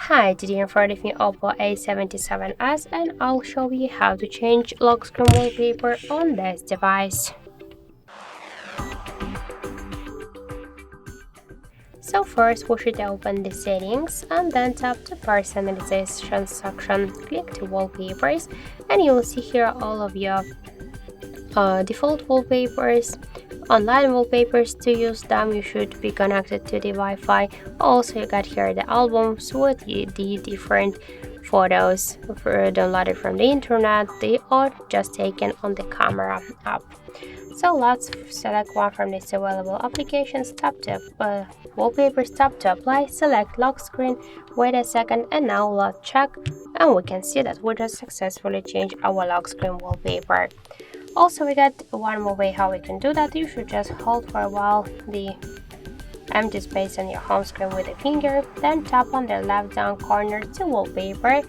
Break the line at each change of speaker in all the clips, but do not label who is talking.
Hi, today I'm front of me OPPO A77s and I'll show you how to change lock screen wallpaper on this device. So first we should open the settings and then tap the personalization section, click to wallpapers, and you'll see here all of your default wallpapers. Online wallpapers. To use them you should be connected to the Wi-Fi. Also you got here the albums with the different photos downloaded from the internet. They are just taken on the camera app. So let's select one from these available applications, tap to wallpapers, tap to apply, select lock screen, wait a second, and now let's check, and we can see that we just successfully changed our lock screen wallpaper. Also, we got one more way how we can do that. You should just hold for a while the empty space on your home screen with a finger, then tap on the left down corner to wallpaper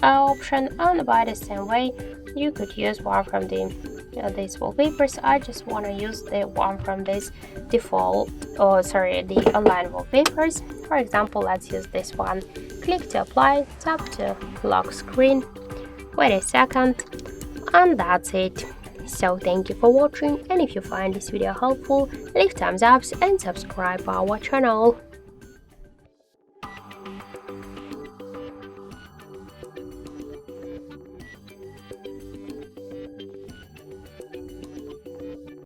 option, and by the same way you could use one from these wallpapers. I just want to use the one from this default, the online wallpapers. For example, let's use this one. Click to apply, tap to lock screen, wait a second, and that's it. So thank you for watching, and if you find this video helpful, leave thumbs up and subscribe our channel.